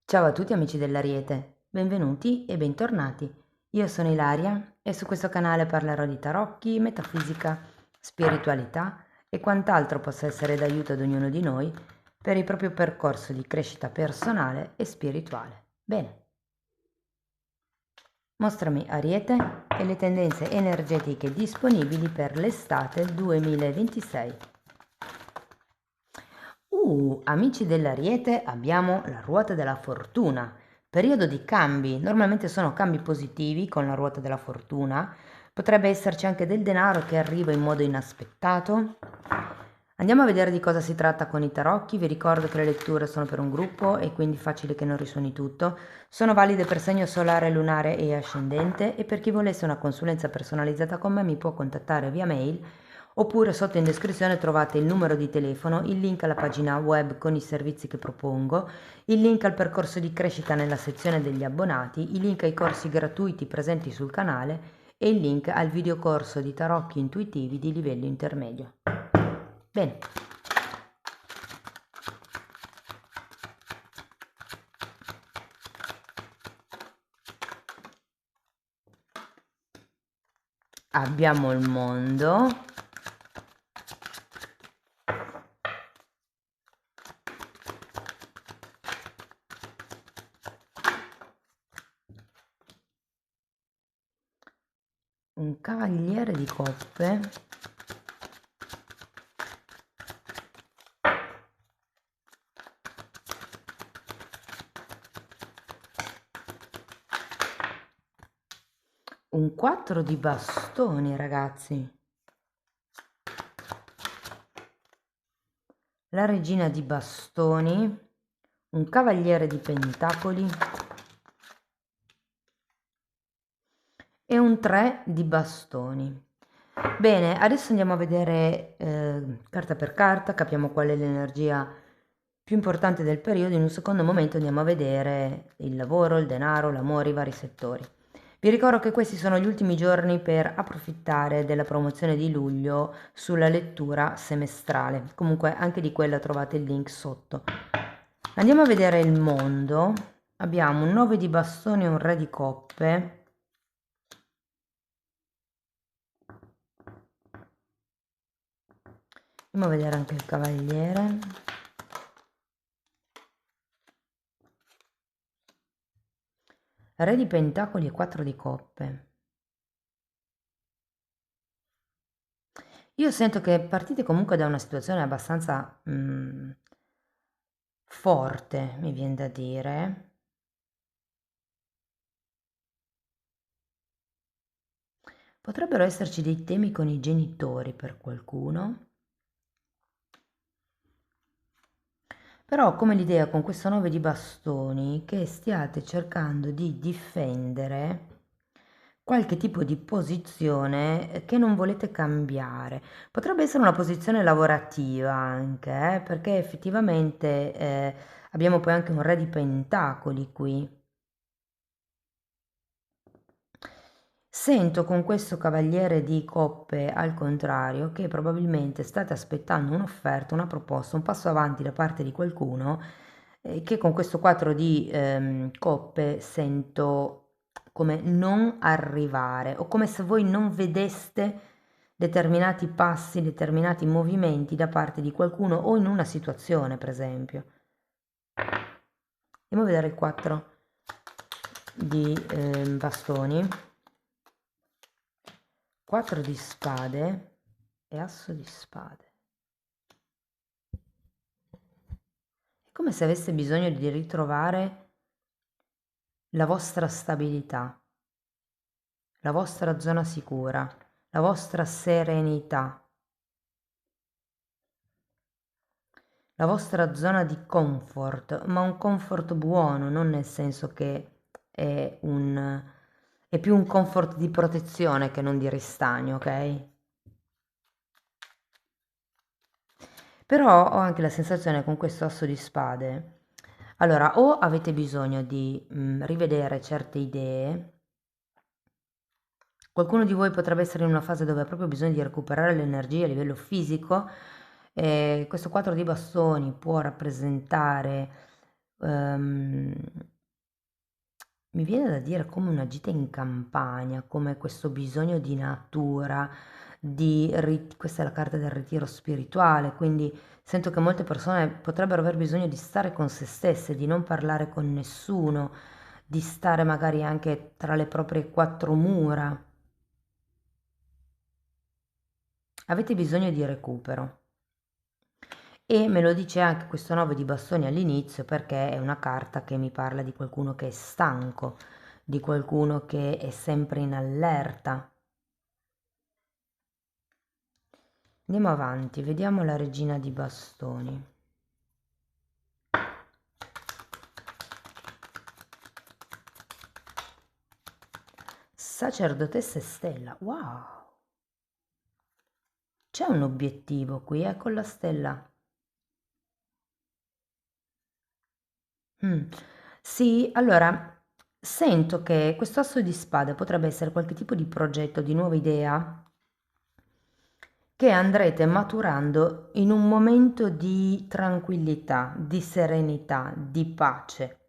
Ciao a tutti amici dell'Ariete, benvenuti e bentornati. Io sono Ilaria e su questo canale parlerò di tarocchi, metafisica, spiritualità e quant'altro possa essere d'aiuto ad ognuno di noi per il proprio percorso di crescita personale e spirituale. Bene, mostrami Ariete e le tendenze energetiche disponibili per l'estate 2026. Amici dell'Ariete, abbiamo la ruota della fortuna. Periodo di cambi, normalmente sono cambi positivi con la ruota della fortuna. Potrebbe esserci anche del denaro che arriva in modo inaspettato. Andiamo a vedere di cosa si tratta con i tarocchi. Vi ricordo che le letture sono per un gruppo e quindi facile che non risuoni tutto. Sono valide per segno solare, lunare e ascendente, e per chi volesse una consulenza personalizzata con me mi può contattare via mail, oppure sotto in descrizione trovate il numero di telefono, il link alla pagina web con i servizi che propongo, il link al percorso di crescita nella sezione degli abbonati, i link ai corsi gratuiti presenti sul canale e il link al videocorso di tarocchi intuitivi di livello intermedio. Bene. Abbiamo il mondo. Un cavaliere di coppe. Un 4 di bastoni, ragazzi. La regina di bastoni, un cavaliere di pentacoli e un 3 di bastoni. Bene, adesso andiamo a vedere carta per carta, capiamo qual è l'energia più importante del periodo. In un secondo momento andiamo a vedere il lavoro, il denaro, l'amore, i vari settori. Vi ricordo che questi sono gli ultimi giorni per approfittare della promozione di luglio sulla lettura semestrale. Comunque anche di quella trovate il link sotto. Andiamo a vedere il mondo. Abbiamo un 9 di bastoni e un re di coppe. Andiamo a vedere anche il cavaliere. Re di pentacoli e 4 di coppe. Io sento che partite comunque da una situazione abbastanza forte, mi viene da dire. Potrebbero esserci dei temi con i genitori per qualcuno. Però ho come l'idea con questo 9 di bastoni che stiate cercando di difendere qualche tipo di posizione che non volete cambiare. Potrebbe essere una posizione lavorativa anche, perché effettivamente abbiamo poi anche un re di pentacoli qui. Sento con questo cavaliere di coppe al contrario che probabilmente state aspettando un'offerta, una proposta, un passo avanti da parte di qualcuno, che con questo 4 di coppe sento come non arrivare, o come se voi non vedeste determinati passi, determinati movimenti da parte di qualcuno o in una situazione, per esempio. Andiamo a vedere il 4 di bastoni. 4 di spade e asso di spade. È come se aveste bisogno di ritrovare la vostra stabilità, la vostra zona sicura, la vostra serenità, la vostra zona di comfort, ma un comfort buono, non nel senso che è più un comfort di protezione che non di ristagno, ok? Però ho anche la sensazione con questo asso di spade, allora, o avete bisogno di rivedere certe idee, qualcuno di voi potrebbe essere in una fase dove ha proprio bisogno di recuperare l'energia a livello fisico, e questo 4 di bastoni può rappresentare ehm, mi viene da dire come una gita in campagna, come questo bisogno di natura, questa è la carta del ritiro spirituale, quindi sento che molte persone potrebbero aver bisogno di stare con se stesse, di non parlare con nessuno, di stare magari anche tra le proprie quattro mura. Avete bisogno di recupero. E me lo dice anche questo 9 di bastoni all'inizio perché è una carta che mi parla di qualcuno che è stanco, di qualcuno che è sempre in allerta. Andiamo avanti, vediamo la regina di bastoni. Sacerdotessa e stella, wow! C'è un obiettivo qui, con la stella. Sì, allora, sento che questo asso di spade potrebbe essere qualche tipo di progetto, di nuova idea che andrete maturando in un momento di tranquillità, di serenità, di pace.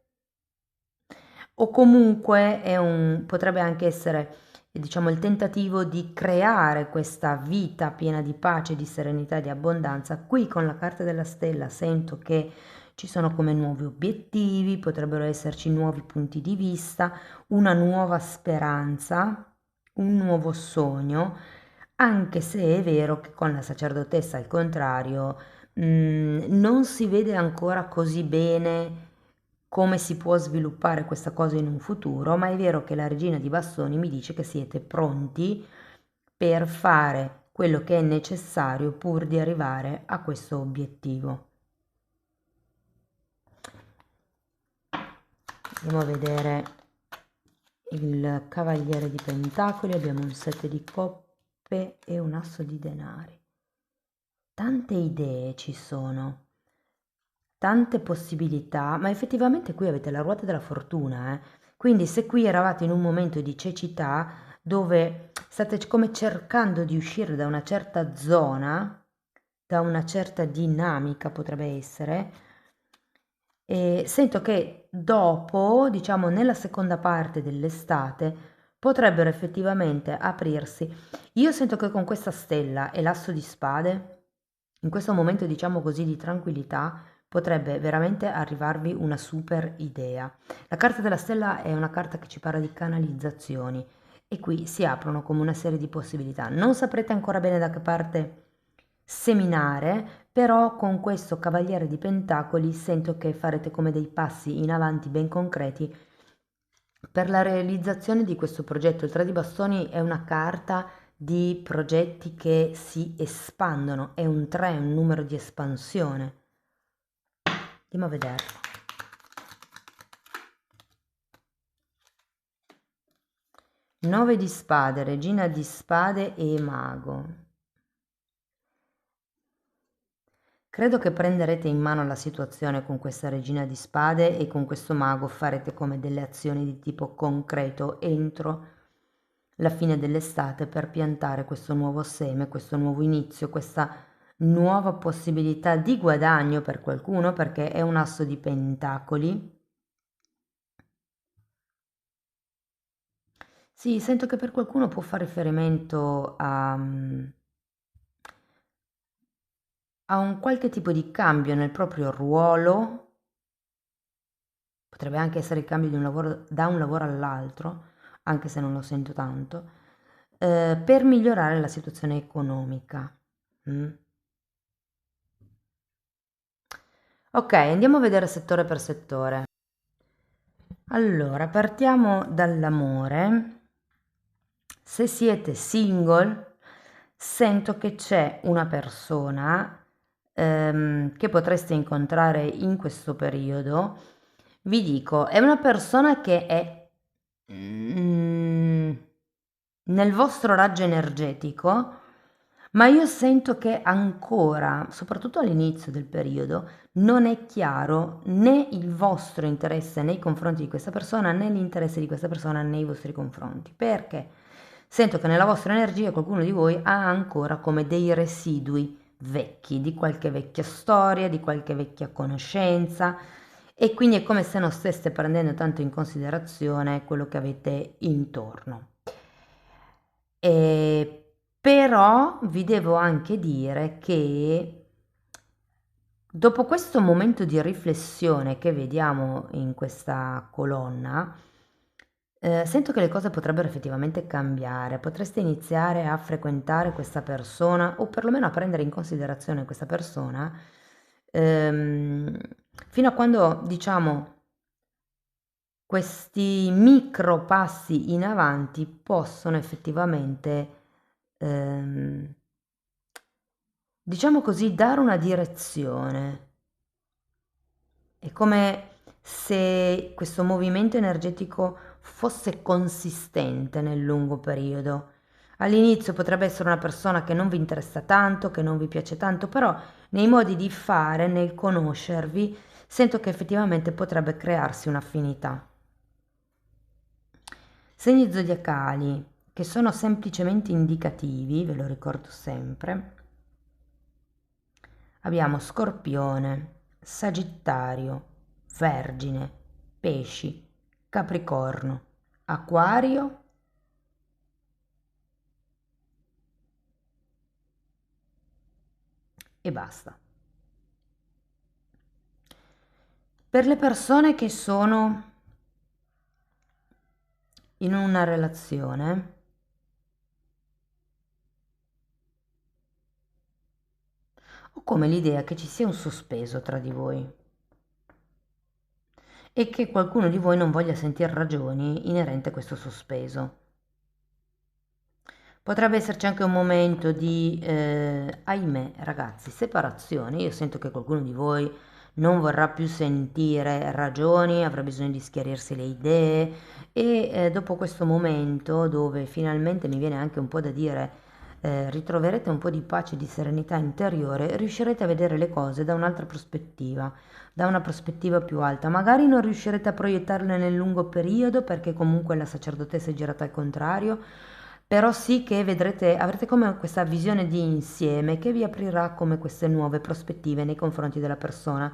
O comunque potrebbe anche essere, diciamo, il tentativo di creare questa vita piena di pace, di serenità e di abbondanza. Qui con la carta della stella sento che ci sono come nuovi obiettivi, potrebbero esserci nuovi punti di vista, una nuova speranza, un nuovo sogno, anche se è vero che con la sacerdotessa al contrario, non si vede ancora così bene come si può sviluppare questa cosa in un futuro, ma è vero che la regina di bastoni mi dice che siete pronti per fare quello che è necessario pur di arrivare a questo obiettivo. Andiamo a vedere il cavaliere di pentacoli, abbiamo un 7 di coppe e un asso di denari. Tante idee ci sono, tante possibilità, ma effettivamente qui avete la ruota della fortuna, eh? Quindi se qui eravate in un momento di cecità dove state come cercando di uscire da una certa zona, da una certa dinamica potrebbe essere, e sento che dopo, diciamo nella seconda parte dell'estate, potrebbero effettivamente aprirsi. Io sento che con questa stella e l'asso di spade, in questo momento diciamo così di tranquillità, potrebbe veramente arrivarvi una super idea. La carta della stella è una carta che ci parla di canalizzazioni e qui si aprono come una serie di possibilità. Non saprete ancora bene da che parte seminare, però con questo cavaliere di pentacoli sento che farete come dei passi in avanti ben concreti per la realizzazione di questo progetto. Il 3 di bastoni è una carta di progetti che si espandono, è un 3, un numero di espansione. Andiamo a vederlo. Nove di spade, regina di spade e mago. Credo che prenderete in mano la situazione con questa regina di spade e con questo mago farete come delle azioni di tipo concreto entro la fine dell'estate per piantare questo nuovo seme, questo nuovo inizio, questa nuova possibilità di guadagno per qualcuno perché è un asso di pentacoli. Sì, sento che per qualcuno può fare riferimento a un qualche tipo di cambio nel proprio ruolo, potrebbe anche essere il cambio di un lavoro da un lavoro all'altro, anche se non lo sento tanto, per migliorare la situazione economica. Mm. Ok, andiamo a vedere settore per settore. Allora, partiamo dall'amore. Se siete single, sento che c'è una persona che potreste incontrare in questo periodo. Vi dico, è una persona che è nel vostro raggio energetico, ma io sento che ancora, soprattutto all'inizio del periodo, non è chiaro né il vostro interesse nei confronti di questa persona, né l'interesse di questa persona nei vostri confronti. Perché? Sento che nella vostra energia qualcuno di voi ha ancora come dei residui vecchi, di qualche vecchia storia, di qualche vecchia conoscenza e quindi è come se non steste prendendo tanto in considerazione quello che avete intorno. Però vi devo anche dire che dopo questo momento di riflessione che vediamo in questa colonna, sento che le cose potrebbero effettivamente cambiare. Potreste iniziare a frequentare questa persona o perlomeno a prendere in considerazione questa persona, ehm, fino a quando, diciamo, questi micro passi in avanti possono effettivamente, ehm, diciamo così, dare una direzione. È come se questo movimento energetico fosse consistente nel lungo periodo. All'inizio potrebbe essere una persona che non vi interessa tanto, che non vi piace tanto, però nei modi di fare, nel conoscervi, sento che effettivamente potrebbe crearsi un'affinità. Segni zodiacali che sono semplicemente indicativi, ve lo ricordo sempre. Abbiamo Scorpione, Sagittario, Vergine, Pesci, Capricorno, Acquario e basta. Per le persone che sono in una relazione, ho come l'idea che ci sia un sospeso tra di voi e che qualcuno di voi non voglia sentire ragioni inerenti a questo sospeso. Potrebbe esserci anche un momento di, ahimè, ragazzi, separazione. Io sento che qualcuno di voi non vorrà più sentire ragioni, avrà bisogno di schiarirsi le idee e dopo questo momento dove finalmente mi viene anche un po' da dire, ritroverete un po' di pace e di serenità interiore, riuscirete a vedere le cose da un'altra prospettiva, da una prospettiva più alta. Magari non riuscirete a proiettarle nel lungo periodo perché comunque la sacerdotessa è girata al contrario, però sì che vedrete, avrete come questa visione di insieme che vi aprirà come queste nuove prospettive nei confronti della persona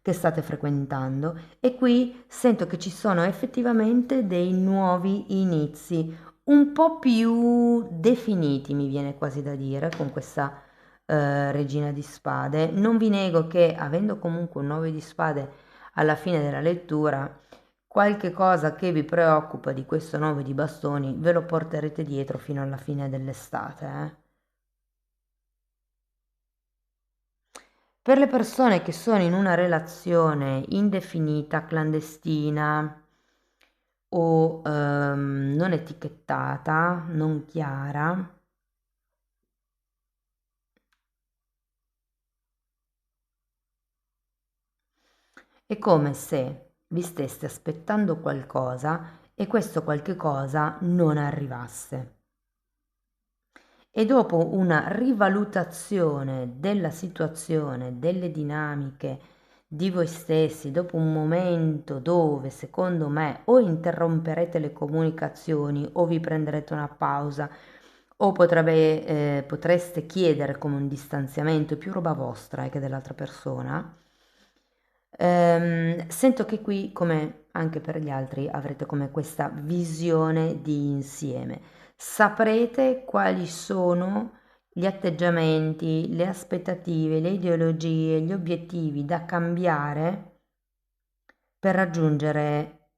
che state frequentando. E qui sento che ci sono effettivamente dei nuovi inizi, un po' più definiti, mi viene quasi da dire, con questa regina di spade. Non vi nego che avendo comunque un 9 di spade alla fine della lettura, qualche cosa che vi preoccupa di questo 9 di bastoni ve lo porterete dietro fino alla fine dell'estate, eh. Per le persone che sono in una relazione indefinita, clandestina o non etichettata, non chiara, è come se vi steste aspettando qualcosa e questo qualche cosa non arrivasse. E dopo una rivalutazione della situazione, delle dinamiche di voi stessi, dopo un momento dove secondo me o interromperete le comunicazioni o vi prenderete una pausa o potreste chiedere come un distanziamento, è più roba vostra che dell'altra persona. Sento che qui, come anche per gli altri, avrete come questa visione di insieme. Saprete quali sono gli atteggiamenti, le aspettative, le ideologie, gli obiettivi da cambiare per raggiungere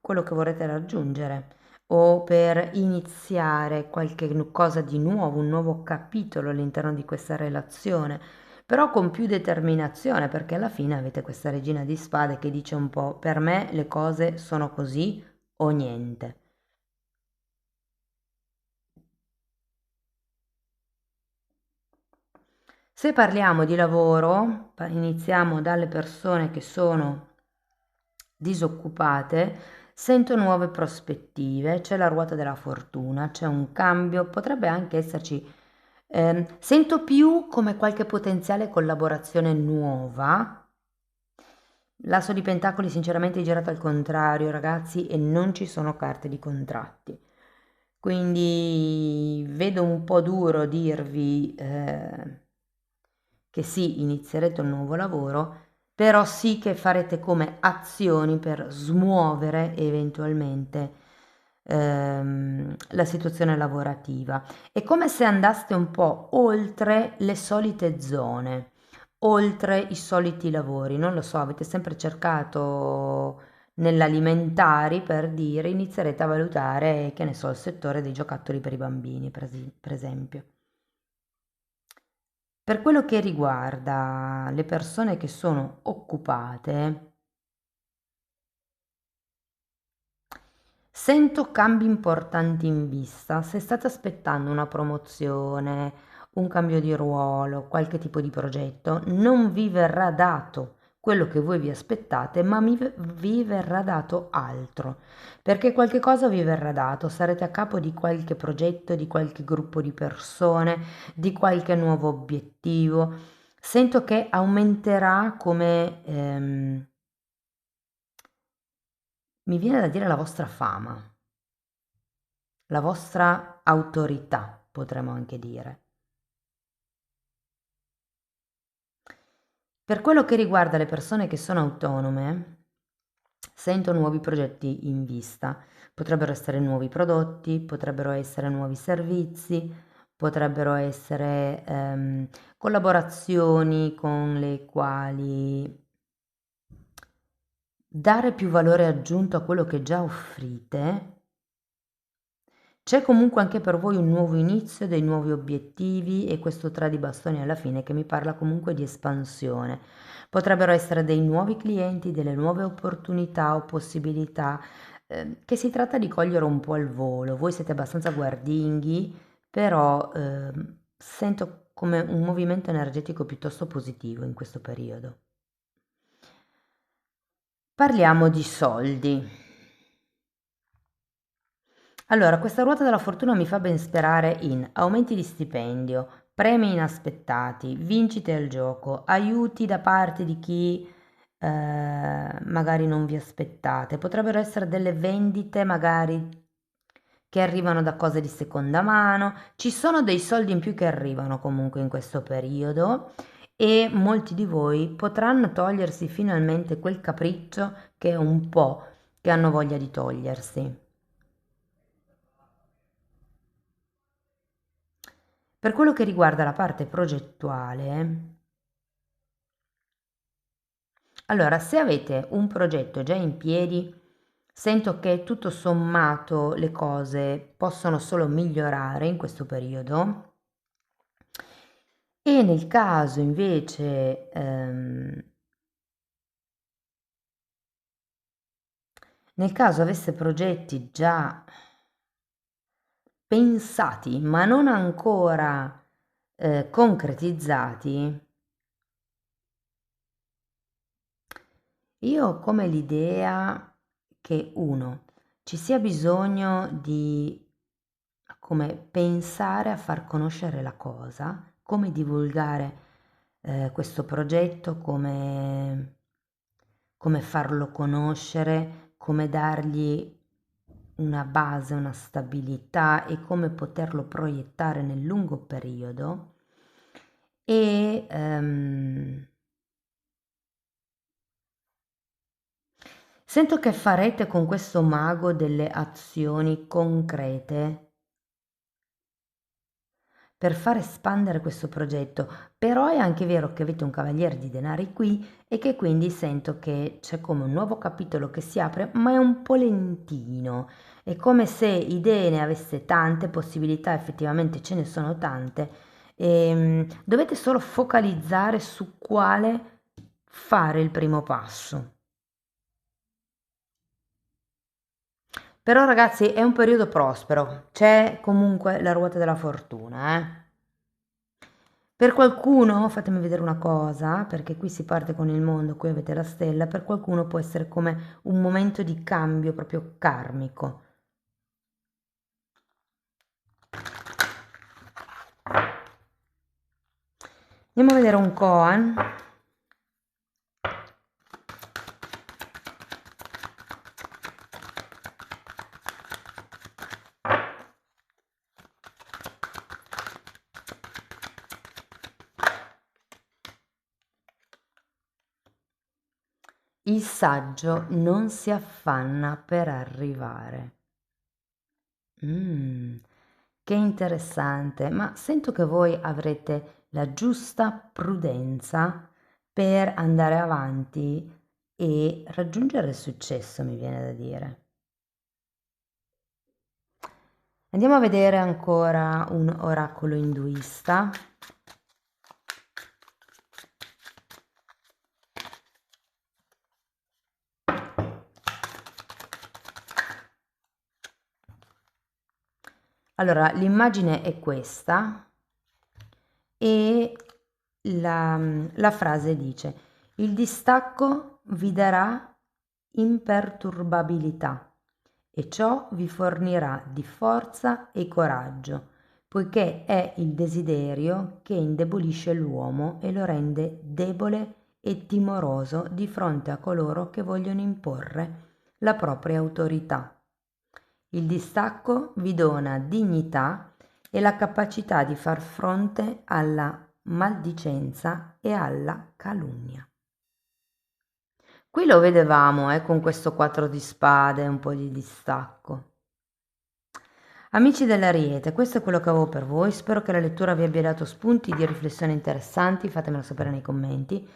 quello che vorrete raggiungere o per iniziare qualche cosa di nuovo, un nuovo capitolo all'interno di questa relazione, però con più determinazione, perché alla fine avete questa regina di spade che dice un po', per me le cose sono così o niente. Se parliamo di lavoro, iniziamo dalle persone che sono disoccupate, sento nuove prospettive, c'è la ruota della fortuna, c'è un cambio, potrebbe anche esserci, sento più come qualche potenziale collaborazione nuova. L'asso di pentacoli sinceramente è girato al contrario, ragazzi, e non ci sono carte di contratti. Quindi vedo un po' duro dirvi che sì, inizierete un nuovo lavoro, però sì che farete come azioni per smuovere eventualmente la situazione lavorativa. È come se andaste un po' oltre le solite zone, oltre i soliti lavori. Non lo so, avete sempre cercato nell'alimentari, per dire, inizierete a valutare, che ne so, il settore dei giocattoli per i bambini, per esempio. Per quello che riguarda le persone che sono occupate, sento cambi importanti in vista. Se state aspettando una promozione, un cambio di ruolo, qualche tipo di progetto, non vi verrà dato quello che voi vi aspettate, ma vi verrà dato altro, perché qualche cosa vi verrà dato, sarete a capo di qualche progetto, di qualche gruppo di persone, di qualche nuovo obiettivo. Sento che aumenterà come, mi viene da dire, la vostra fama, la vostra autorità, potremmo anche dire. Per quello che riguarda le persone che sono autonome, sento nuovi progetti in vista. Potrebbero essere nuovi prodotti, potrebbero essere nuovi servizi, potrebbero essere collaborazioni con le quali dare più valore aggiunto a quello che già offrite. C'è comunque anche per voi un nuovo inizio, dei nuovi obiettivi e questo 3 di bastoni alla fine che mi parla comunque di espansione. Potrebbero essere dei nuovi clienti, delle nuove opportunità o possibilità, che si tratta di cogliere un po' al volo. Voi siete abbastanza guardinghi, però sento come un movimento energetico piuttosto positivo in questo periodo. Parliamo di soldi. Allora, questa ruota della fortuna mi fa ben sperare in aumenti di stipendio, premi inaspettati, vincite al gioco, aiuti da parte di chi magari non vi aspettate. Potrebbero essere delle vendite magari che arrivano da cose di seconda mano. Ci sono dei soldi in più che arrivano comunque in questo periodo e molti di voi potranno togliersi finalmente quel capriccio che è un po' che hanno voglia di togliersi. Per quello che riguarda la parte progettuale, allora, se avete un progetto già in piedi, sento che tutto sommato le cose possono solo migliorare in questo periodo e nel caso invece, nel caso avesse progetti già pensati ma non ancora concretizzati, io ho come l'idea che uno, ci sia bisogno di come pensare a far conoscere la cosa, come divulgare questo progetto, come farlo conoscere, come dargli una base, una stabilità e come poterlo proiettare nel lungo periodo. E sento che farete con questo mago delle azioni concrete per far espandere questo progetto, però è anche vero che avete un cavaliere di denari qui e che quindi sento che c'è come un nuovo capitolo che si apre, ma è un po' lentino. È come se idee ne avesse tante, possibilità effettivamente ce ne sono tante, dovete solo focalizzare su quale fare il primo passo. Però ragazzi è un periodo prospero, c'è comunque la ruota della fortuna, eh. Per qualcuno, fatemi vedere una cosa, perché qui si parte con il mondo, qui avete la stella, per qualcuno può essere come un momento di cambio proprio karmico. Andiamo a vedere un koan. Il saggio non si affanna per arrivare. Che interessante, ma sento che voi avrete la giusta prudenza per andare avanti e raggiungere il successo, mi viene da dire. Andiamo a vedere ancora un oracolo induista. Allora, l'immagine è questa e la frase dice: il distacco vi darà imperturbabilità e ciò vi fornirà di forza e coraggio, poiché è il desiderio che indebolisce l'uomo e lo rende debole e timoroso di fronte a coloro che vogliono imporre la propria autorità. Il distacco vi dona dignità e la capacità di far fronte alla maldicenza e alla calunnia. Qui lo vedevamo, con questo 4 di spade, un po' di distacco. Amici dell'Ariete, questo è quello che avevo per voi, spero che la lettura vi abbia dato spunti di riflessione interessanti, fatemelo sapere nei commenti.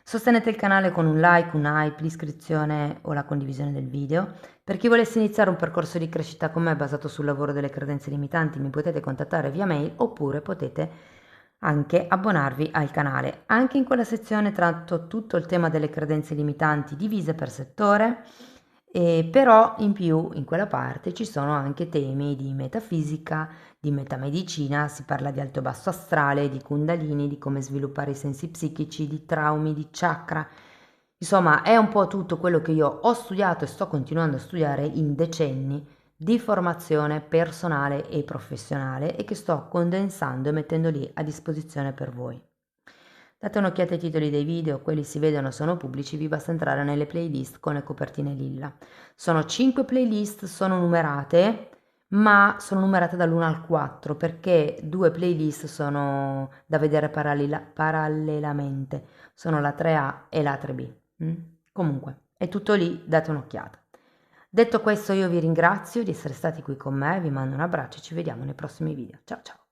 Sostenete il canale con un like, un hype, l'iscrizione o la condivisione del video. Per chi volesse iniziare un percorso di crescita con me basato sul lavoro delle credenze limitanti, mi potete contattare via mail oppure potete anche abbonarvi al canale. Anche in quella sezione tratto tutto il tema delle credenze limitanti divise per settore, però in più in quella parte ci sono anche temi di metafisica, di metamedicina, si parla di alto e basso astrale, di kundalini, di come sviluppare i sensi psichici, di traumi, di chakra. Insomma, è un po' tutto quello che io ho studiato e sto continuando a studiare in decenni di formazione personale e professionale e che sto condensando e mettendo lì a disposizione per voi. Date un'occhiata ai titoli dei video, quelli si vedono, sono pubblici, vi basta entrare nelle playlist con le copertine lilla. Sono 5 playlist, sono numerate, ma sono numerate dall'1 al 4 perché 2 playlist sono da vedere parallelamente, sono la 3A e la 3B. Comunque, è tutto lì, date un'occhiata. Detto questo io vi ringrazio di essere stati qui con me, vi mando un abbraccio e ci vediamo nei prossimi video. Ciao ciao!